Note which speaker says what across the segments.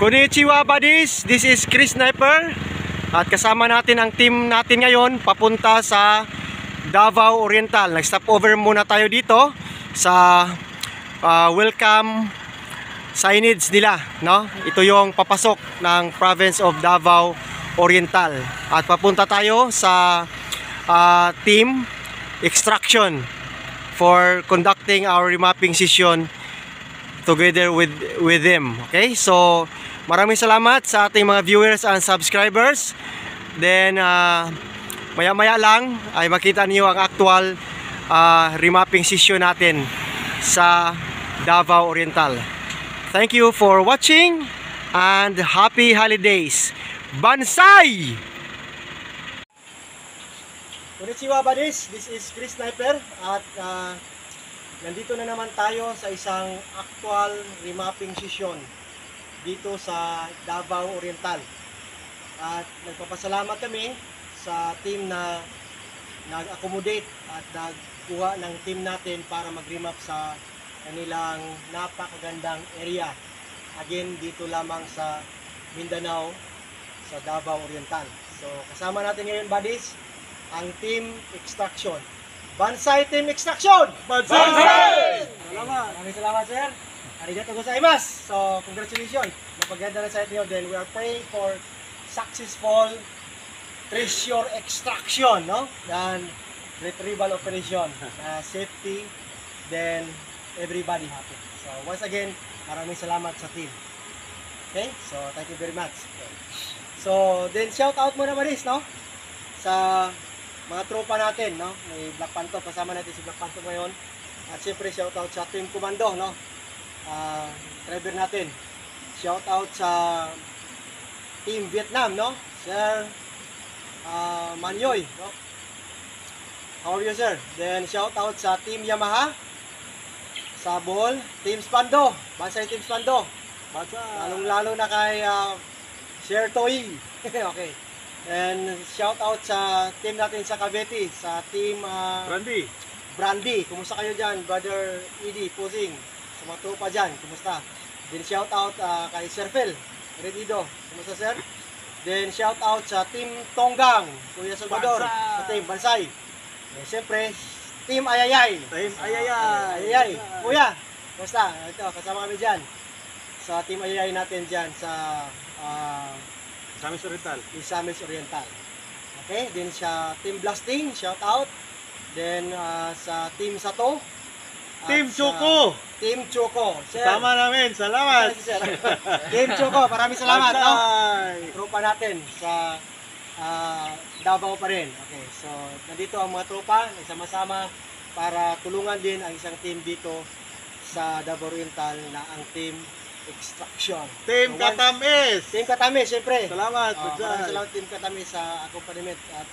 Speaker 1: Konnichiwa buddies, this is Chris Sniper at kasama natin ang team natin ngayon papunta sa Davao Oriental. Nag-stop over muna tayo dito sa welcome signage nila, no? Ito yung papasok ng province of Davao Oriental at papunta tayo sa team extraction for conducting our remapping session together with them. Okay, so maraming salamat sa ating mga viewers and subscribers. Then maya-maya lang ay makita niyo ang actual remapping session natin sa Davao Oriental. Thank you for watching and happy holidays. Bansay! Konnichiwa buddies, this is Chris Sniper at nandito na naman tayo sa isang actual remapping session dito sa Davao Oriental. At nagpapasalamat kami sa team na nag-accommodate at nagkuha ng team natin para mag-remap sa kanilang napakagandang area. Again, dito lamang sa Mindanao, sa Davao Oriental. So, kasama natin ngayon buddies, ang team extraction. Bansay Team Extraction! Bansay! Salamat! Maraming salamat sir. Arigatou gozaimasu. So, congratulations. Napaganda na sa inyo. Then we are praying for successful treasure extraction, no? And retrieval operation. Safety, then everybody happy. So, once again, maraming salamat sa team. Okay? So, thank you very much. Okay. So, then shout out muna buddies, no? Sa mga tropa natin, no? May Black Panther, kasama natin si Black Panther ngayon. At siyempre shoutout sa Team Commando, no? Driver natin. Shoutout sa Team Vietnam, no? Sir Manyoy, no? How are you, sir? Then shoutout sa Team Yamaha sa Bohol, Team Spando, Bansay Team Spando. Lalong-lalo na kay Sir Toy. Okay. And shout out sa team natin sa Cavite, sa team Brandy. Kumusta kayo dyan, brother Edie, Pusing, sa mga tropa dyan, kumusta? Then shout out kay Sir Phil Redido, kumusta sir? Then shout out sa team Tonggang, Kuya Salvador, sa team Bansay. And siyempre, team Ayayay. Team Ayayay. Kuya, kumusta? Ito, kasama kami dyan. Sa team Ayayay natin dyan sa Misamis Oriental. Misamis Oriental. Okay, then sa Team Blasting, shout out. Then sa Team Sato. Team Choco. Team Choco. Sama namin, salamat. Team Choco, maraming salamat. No? Tropa natin sa Davao pa rin. Okay, so nandito ang mga tropa, nagsama-sama para tulungan din ang isang team dito sa Davao Oriental na ang Team Extraction. Team Katamis! Team Katamis, siyempre. Salamat. Maraming salamat Team Katamis sa accompaniment at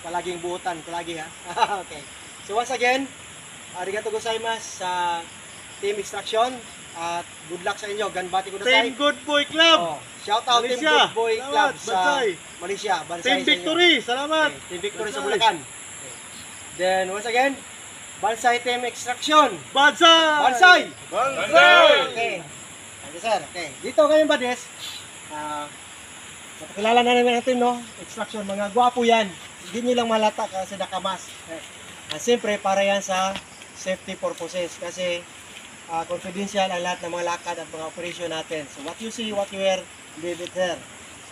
Speaker 1: palaging buutan, palagi ha. Okay. So once again, arigatou gozaimasu sa Team Extraction at good luck sa inyo. Ganbati ko na tayo. Team Good Boy Club! Shout out Malaysia. Team Good Boy Club sa Malaysia. Bansay. Team Victory, salamat. Okay. Team Victory sa Bulacan. Okay. Then once again, Bansay Team Extraction. Bansay! Bansay! Bansay! Okay. Okay sir, okay. Dito ngayon buddies, napakilala na namin natin, no? Extraction, mga gwapo yan. Hindi nyo lang malata kasi nakamas. Siyempre, para yan sa safety purposes kasi confidential ang lahat ng mga lakad at mga operation natin. So what you see, what you hear, leave it there.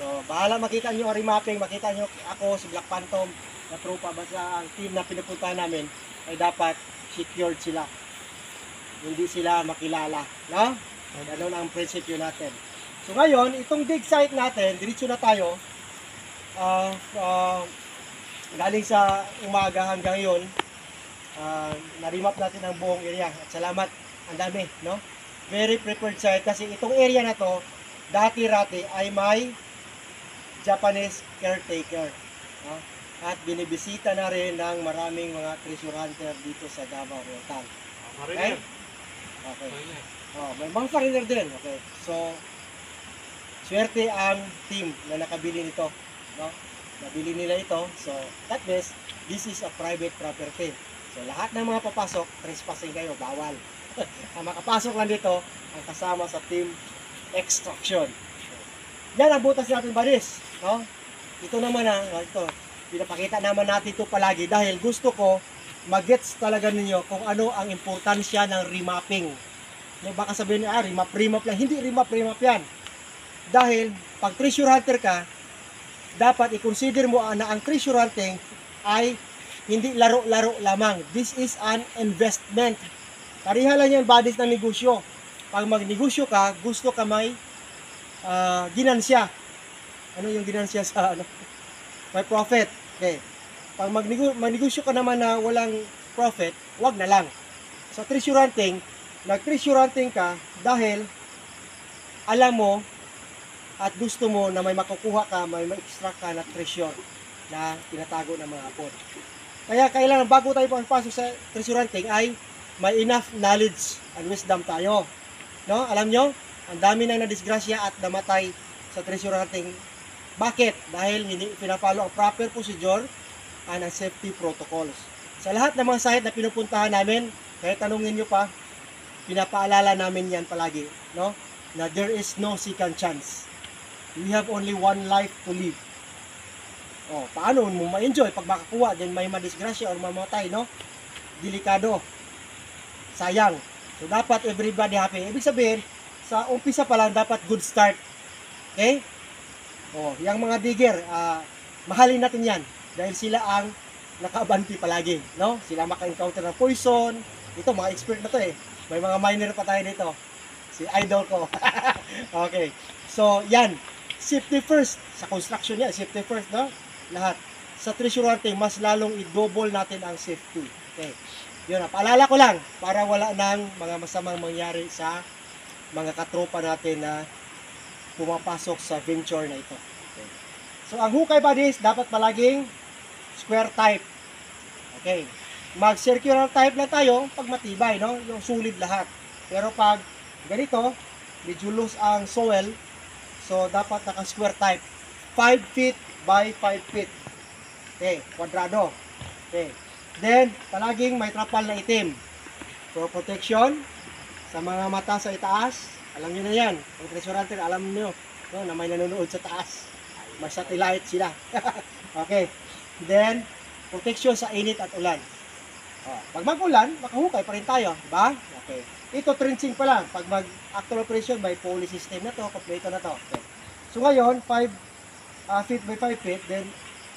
Speaker 1: So bahala makita nyo ang remapping, makita nyo ako, si Black Phantom, na tropa, basta ang team na pinupunta namin ay dapat secured sila. Hindi sila makilala, no? Ganun ang prinsipyo natin. So ngayon, itong dig site natin, diretso na tayo. Galing sa umaga hanggang ngayon, na-remap natin ang buong area. At salamat, ang dami, no? Very prepared site kasi itong area na to, dati-rati ay may Japanese caretaker. No? At binibisita na rin ng maraming mga treasure hunter dito sa Davao Oriental. Okay? Okay. May mga foreigner din. Okay. So, swerte ang team na nakabili nito. No? Nabili nila ito. So, that means, this is a private property. So, lahat ng mga papasok, trespassing kayo, bawal. Ang makapasok lang dito, ang kasama sa team extraction. Yan ang butas natin buddies, no? Ito naman ito. Pinapakita naman natin ito palagi dahil gusto ko mag-gets talaga ninyo kung ano ang importansya ng remapping. No, baka sabihin niyo, remap lang. Hindi remap yan. Dahil pag treasure hunter ka, dapat i-consider mo na ang treasure hunting ay hindi laro-laro lamang. This is an investment. Pariha lang yan buddies ng negosyo. Pag magnegosyo ka, gusto ka may ginansya. Ano yung ginansya sa ano? May profit. Okay. Pag magnegosyo ka naman na walang profit, wag na lang. Sa treasure hunting, nag-treasure hunting ka dahil alam mo at gusto mo na may makukuha ka, may ma-extract ka na treasure na tinatago ng mga apod. Kaya kailangan bago tayo pagpasok sa treasure hunting ay may enough knowledge and wisdom tayo. No? Alam nyo, ang dami nang nadisgrasya at namatay sa treasure hunting. Bakit? Dahil hindi pinafollow ang proper procedure and ang safety protocols. Sa lahat ng mga site na pinupuntahan namin, kahit tanungin nyo pa, pinapaalala namin yan palagi, no? Na there is no second chance. We have only one life to live. Oh, paano mo ma-enjoy pag makakuha din may madisgrasya or mamatay, no? Delikado. Sayang. So dapat everybody happy. Ibig sabihin, sa umpisa pa lang dapat good start. Okay? Oh, yung mga digger, mahalin natin yan dahil sila ang nakaabanti palagi, no? Sila maka-encounter ng poison. Ito mga expert na to eh. May mga miner pa tayo dito. Si idol ko. Okay. So, yan. Safety first. Sa construction yan, safety first, no? Lahat. Sa treasure hunting, mas lalong i-double natin ang safety. Okay. Yun na. Paalala ko lang para wala nang mga masamang mangyari sa mga katropa natin na pumapasok sa venture na ito. Okay. So, ang hukay buddies, dapat palaging square type. Okay. Mag-circular type lang tayo pag matibay, no? Yung solid lahat. Pero pag ganito, medyo loose ang soil, so dapat naka-square type. 5 feet by 5 feet. Okay, kwadrado. Okay. Then, palaging may trapal na itim. For protection, sa mga mata sa itaas, alam nyo na yan. Ang treasure hunter, alam nyo, no, na may nanonood sa taas. May satellite sila. Okay. Then, protection sa init at ulan. Pag mag-ulan, makahukay pa rin tayo, diba? Okay. Ito trenching pa lang. Pag mag-actual operation, may pulley system na to, kompleto na to. Okay. So ngayon, 5 feet by 5 feet, then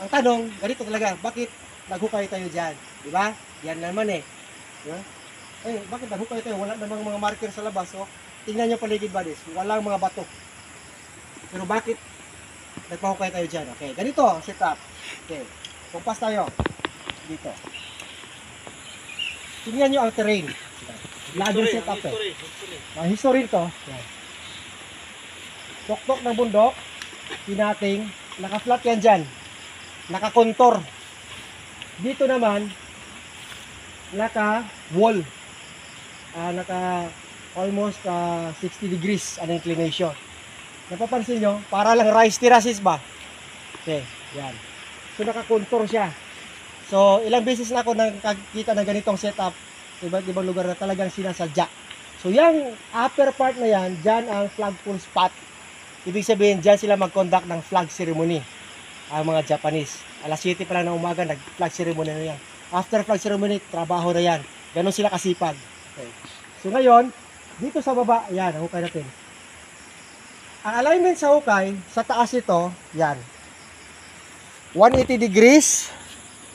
Speaker 1: ang tanong, ganito talaga, bakit naghukay tayo dyan? Diba? Yan naman eh. Diba? Eh, bakit naghukay tayo? Wala namang mga marker sa labas. So, tingnan nyo paligid buddies, walang mga bato. Pero bakit nagpahukay tayo dyan? Okay, ganito ang setup. Okay, kumpas tayo. Dito. Tingnan nyo ang terrain. Ladder setup eh. Ang history ito. Tuktok ng bundok. Tinating. Naka-flat yan dyan. Naka-contour. Dito naman, naka-wall. Naka almost 60 degrees ang inclination. Napapansin nyo? Para lang rice terraces ba? Okay, yan. So naka-contour siya. So ilang beses na ako nakakita ng ganitong setup sa iba't ibang lugar na talagang sinasadya. So yung upper part na yan, dyan ang flagpole spot. Ibig sabihin, dyan sila mag-conduct ng flag ceremony. Ang mga Japanese. Alas 7 pa lang ng umaga, nag-flag ceremony na yan. After flag ceremony, trabaho na yan. Ganon sila kasipag. Okay. So ngayon, dito sa baba, yan, hukay natin. Ang alignment sa hukay, sa taas ito, yan. 180 degrees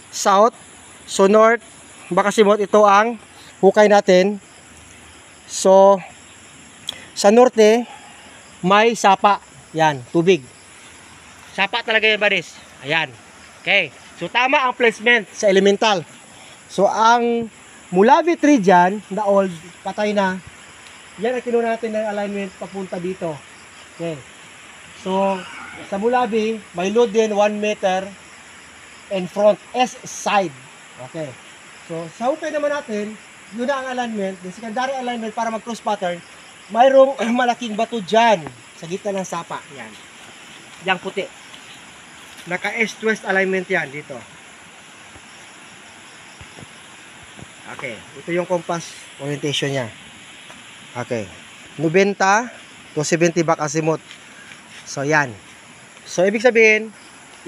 Speaker 1: south, so north, baka simot, ito ang hukay natin. So, sa norte, may sapa. Yan, tubig. Sapa talaga yan, buddies. Ayan. Okay. So, tama ang placement sa elemental. So, ang Mulavi tree dyan, na old, patay na. Yan ang kinuha natin ng alignment papunta dito. Okay. So, sa Mulavi, may load din 1 meter in front, S side. Okay. So, sa hukay naman natin, yun na ang alignment, the secondary alignment para mag-cross pattern, mayroong malaking bato dyan sa gitna ng sapa. Yan. Yang puti. Naka-east-west alignment yan dito. Okay. Ito yung compass orientation niya. Okay. 90 to 70 back azimuth. So yan. So ibig sabihin,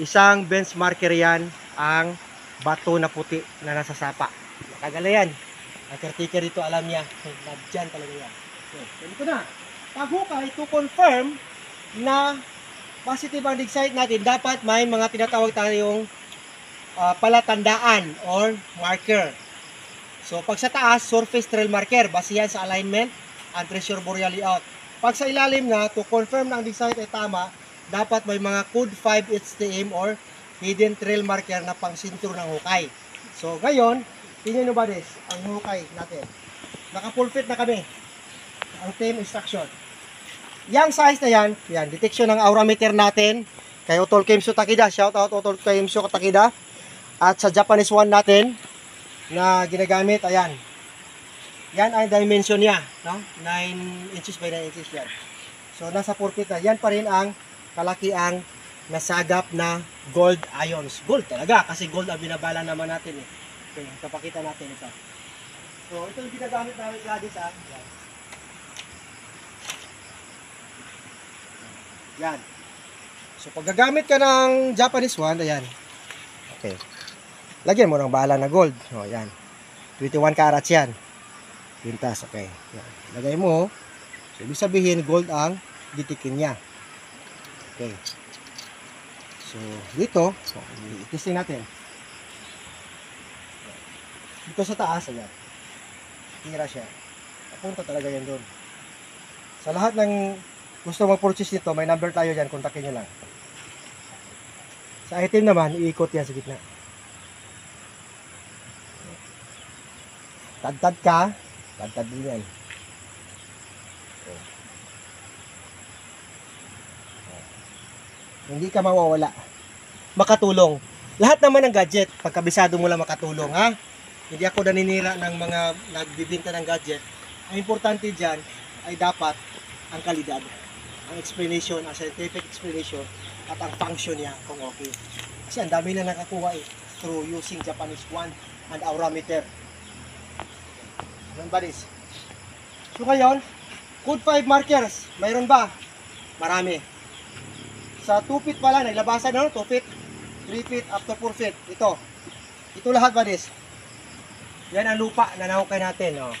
Speaker 1: isang bench marker yan ang bato na puti na nasa sapa. Nakagala yan. Ang caretaker dito alam niya. Nadyan talaga yan. Okay, ganito na. Pag hukay, to confirm na positive ang dig site natin, dapat may mga tinatawag tayong palatandaan or marker. So pag sa taas, surface trail marker, base yan sa alignment and treasure boreal layout. Pag sa ilalim na, to confirm na ang dig site ay tama, dapat may mga code 5 HTM or hidden trail marker na pang sintro ng hukay. So ngayon, tingnan nyo ba this, ang hukay natin. Naka-full fit na kami. Ang team instruction. Yang size na yan, detection ng aura meter natin. Kay Otol Kemso Takida, shout out Otol Kemso Takida. At sa Japanese one natin na ginagamit, ayan. Yan ang dimension niya, no? 9 inches by 9 inches yan. So nasa 4 feet na. Yan pa rin ang kalaki ang nasagap na gold ions. Gold talaga kasi gold ang binabala naman natin eh. Okay, kapakita natin ito. So ito yung ginagamit namin Gladys ah. Yan. So pag gagamit ka ng Japanese one, ayan. Okay. Lagyan mo ng bala na gold. O yan. 21 carats yan. Pintas, okay. Yan. Lagay mo. So ibig sabihin gold ang ditikin niya. Okay. So dito, so, i-testing natin. Dito sa taas, ayan. Tira siya. Papunta talaga yan doon. Sa lahat ng gusto mag-purchase nito, may number tayo dyan, kontakin nyo lang. Sa item naman, iikot yan sa gitna. Tad-tad ka, tad-tad din yan. Hindi ka mawawala. Makatulong. Lahat naman ng gadget, pagkabisado mo lang makatulong, ha? Hindi ako naninira ng mga nagbibinta ng gadget. Ang importante dyan ay dapat ang kalidad. Ang explanation, ang scientific explanation, at ang function niya kung okay. Kasi ang dami na nakakuha eh, through using Japanese one and aura meter. Yan ba this? So ngayon, code 5 markers, mayroon ba? Marami. Sa 2 feet pala, naglabasan na 2 feet, 3 feet, up to 4 feet. Ito lahat ba this? Yan ang lupa na nahukay natin. Oh.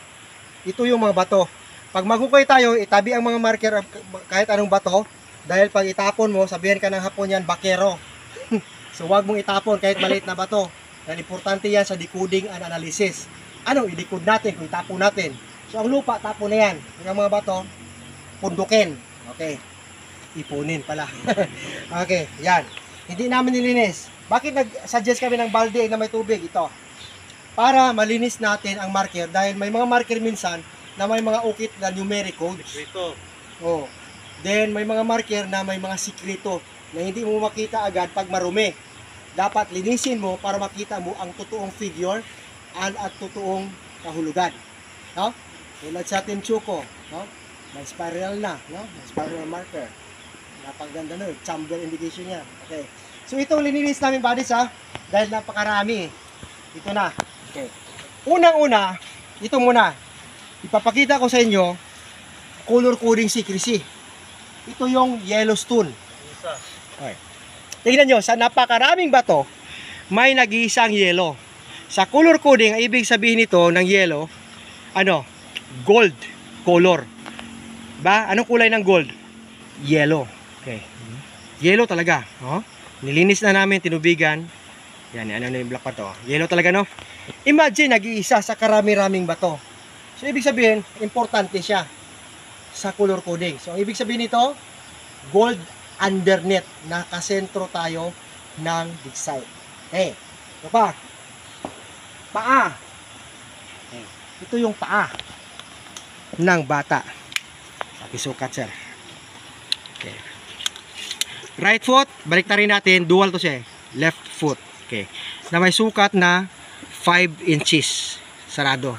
Speaker 1: Ito yung mga bato. Pag maghukay tayo, itabi ang mga marker kahit anong bato. Dahil pag itapon mo, sabihin ka ng Hapon yan, bakero. So wag mong itapon kahit maliit na bato. Dahil importante yan sa decoding and analysis. Ano, i-decode natin kung itapon natin. So ang lupa, tapon na yan. Yung mga bato, pundukin. Okay. Ipunin pala. Okay, yan. Hindi namin nilinis. Bakit nag-suggest kami ng balde na may tubig? Ito. Para malinis natin ang marker. Dahil may mga marker minsan na may mga ukit na numeric codes. Sikreto. Oh. Then may mga marker na may mga sikreto na hindi mo makita agad pag marumi. Dapat linisin mo para makita mo ang totoong figure at totoong kahulugan. No? Tulad sa Team Chuko, no? May spiral na, no? May spiral marker. Napaganda na, chamber indication niya. Okay. So itong lininis namin buddies ha, dahil napakarami. Ito na. Okay. Unang-una, ito muna. Ipapakita ko sa inyo color coding secrecy. Ito yung Yellowstone. Okay. Tingnan nyo, sa napakaraming bato, may nag-iisang yellow. Sa color coding, ang ibig sabihin nito ng yellow, ano? Gold color. Ba? Anong kulay ng gold? Yellow. Okay. Yellow talaga. Oh? Nilinis na namin, tinubigan. Yan, ano yung black pa to. Yellow talaga, no? Imagine, nag-iisa sa karami-raming bato. So, ibig sabihin, importante siya sa color coding. So, ang ibig sabihin nito, gold underneath. Nakasentro tayo ng dig site. Okay. Ito pa. Paa. Okay. Ito yung paa ng bata. Pakisukat, sir. Okay. Right foot, balik na rin natin. Dual to siya. Left foot. Okay. Na may sukat na 5 inches. Sarado.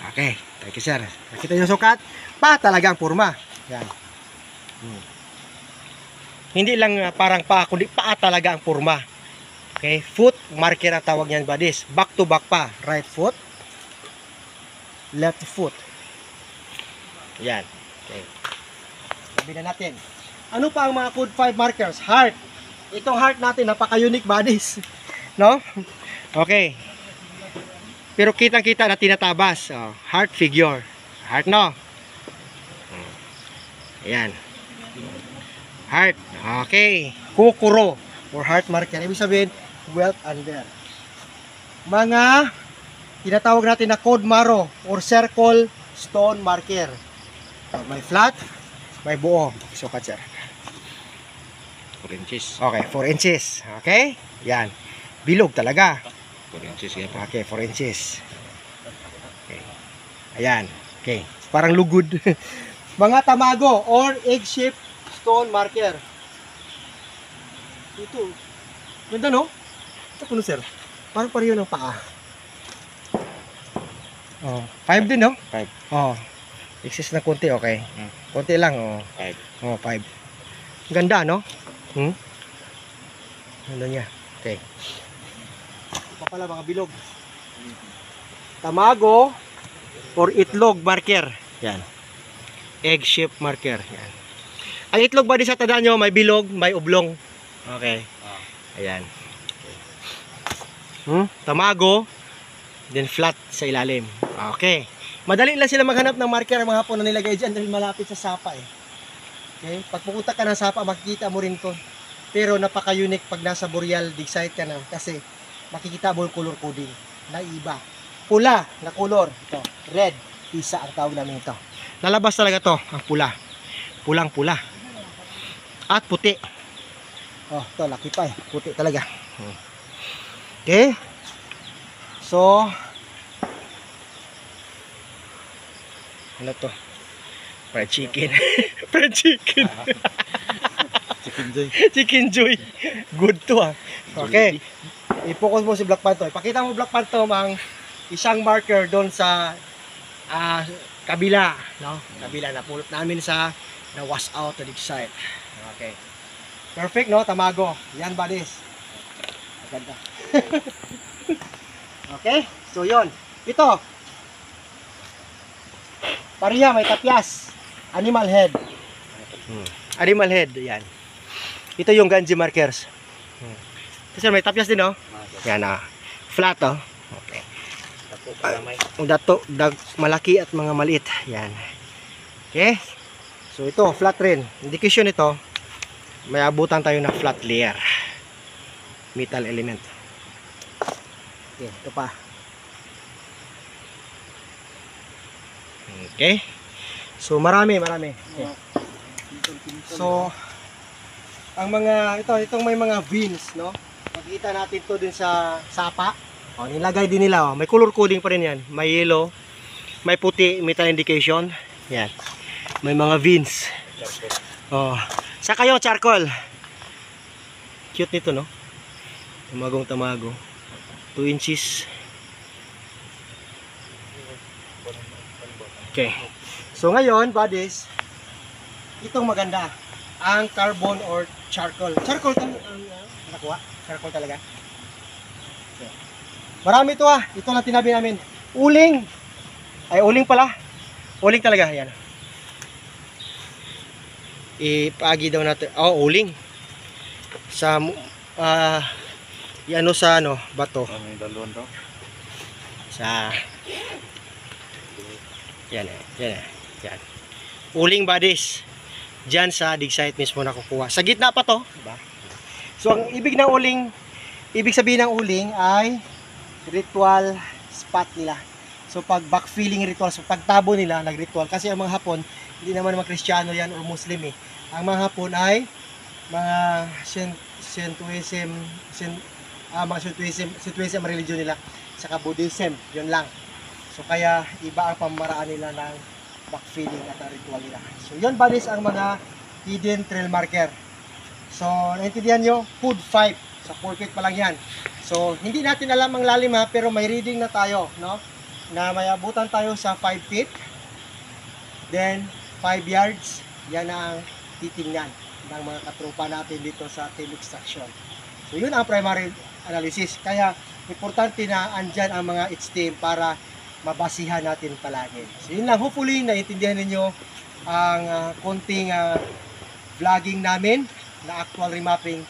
Speaker 1: Okay. Thank you, sir. Nakita nyo sukat? Pa talagang forma. Yan. Hindi lang parang pa, kundi paa talaga ang forma. Okay. Foot marker ang tawag niyan ba this? Back to back pa. Right foot. Left foot. Yan. Okay. Sabi na natin. Ano pa ang mga code 5 markers? Heart. Itong heart natin, napaka-unique buddies. No? Okay. Pero kitang-kita na tinatabas. Oh, heart figure. Heart, no? Ayan. Heart. Okay. Kukuro or heart marker. Ibig sabihin, wealth under. Mga tinatawag natin na code maro or circle stone marker. May flat, may buo. So, sir.
Speaker 2: 4 inches.
Speaker 1: Okay, 4 inches. Okay? Yan. Bilog talaga.
Speaker 2: 4 inches yan.
Speaker 1: Okay, 4 inches. Okay. Ayan. Okay. Parang lugod. Mga tamago or egg-shaped stone marker. Ito. Ganda, no? Ito po, sir. Parang pareho ng paa. Oh, 5 din, no?
Speaker 2: 5.
Speaker 1: Oh. Excess na konti, okay. Konti lang, oh.
Speaker 2: 5.
Speaker 1: Oh, 5. Ganda, no? Ganda niya. Okay. Ito pala mga bilog. Tamago or itlog marker. Yan. Egg-shaped marker. Yan. Ang itlog ba di sa tandaan nyo, may bilog, may oblong. Okay. Ayan. Tamago, then flat sa ilalim. Okay. Madali lang sila maghanap ng marker ang mga hapon na nilagay dyan dahil malapit sa sapa eh. Okay. Pag pupunta ka ng sapa, makikita mo rin to. Pero napaka-unique pag nasa boreal dig site ka na kasi makikita mo yung color coding na iba. Pula na color. Ito. Red. Pisa ang tawag namin ito. Nalabas talaga to ang pula. Pulang-pula. At puti. Oh, ito laki pa eh. Puti talaga. Okay. So, ano to? Fried chicken. Fried chicken.
Speaker 2: Chicken joy.
Speaker 1: Chicken joy. Good to ah. Okay. I-focus mo si Black Phantom. Ipakita mo Black Phantom ang isang marker doon sa kabila, no? Kabila na pulot namin sa na wash out na dig site. Okay. Perfect, no? Tamago. Yan, buddies. Maganda. Okay? So, yon. Ito. Pariya, may tapyas. Animal head. Animal head. Yan. Ito yung ganji markers. Kasi may tapyas din, no? Yan, flat, oh. Okay. Dato, malaki at mga maliit. Yan. Okay? So, ito, flat rin. Indication ito, may abutan tayo na flat layer. Metal element. Okay, ito pa. Okay. So, marami. Okay. So, ang mga, itong may mga veins, no? Makikita natin to din sa sapa. O, nilagay din nila, oh. May color coding pa rin yan. May yellow, may puti, metal indication. Yan. May mga veins. Oh. Saka yung charcoal. Cute nito, no? Tamagong-tamago. 2 inches. Okay. So ngayon, buddies, itong maganda. Ang carbon or charcoal. Charcoal ang nakuha. Charcoal talaga. Okay. Marami ito ah. Ito lang tinabi namin. Uling. Ay, uling pala. Uling talaga. Yan. Ipagi daw natin. Oh, uling. Sa ano sa ano, bato.
Speaker 2: May dalawang daw.
Speaker 1: Sa yan. Yan. Uling buddies. Diyan sa dig site mismo nakukuha. Sa gitna pa to, diba? So ang ibig ng uling, ibig sabihin ng uling ay ritual spot nila. So pag backfilling ritual, so pagtabo nila nagritual kasi ang mga Hapon, hindi naman mga Kristiyano yan o Muslim eh. Ang mga Hapon ay mga Shintoism religion nila, saka Buddhism, yun lang. So kaya iba ang pamaraan nila ng backfilling at ang ritual nila. So yun buddies ang mga hidden trail marker. So naintindihan nyo, food 5. Sa 4 feet pa lang yan. So hindi natin alam ang lalim ha, pero may reading na tayo, no? Na may abutan tayo sa 5 feet. Then 5 yards. Yan ang titingnan ng mga katropa natin dito sa team extraction. So yun ang primary analysis. Kaya importante na andyan ang mga team para mabasihan natin palagi. So yun lang, hopefully naiintindihan ninyo ang konting vlogging namin na actual remapping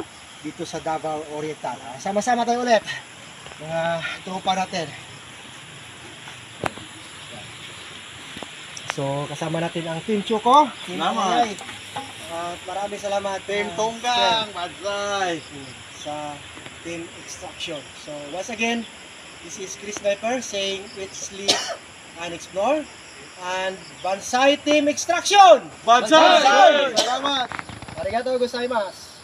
Speaker 1: dito sa Davao Oriental. Sama-sama tayo ulit, mga tropa natin. So, kasama natin ang Team Chuko. Team
Speaker 3: Salamat.
Speaker 1: Alay. At maraming salamat.
Speaker 3: Team
Speaker 1: Sir,
Speaker 3: Tonggang, Madsay.
Speaker 1: sa Team Extraction. So, once again, this is Chris Sniper saying eat, sleep, and explore. And Bansai Team Extraction!
Speaker 3: Madsay! Salamat!
Speaker 1: Arigato gozaimasu!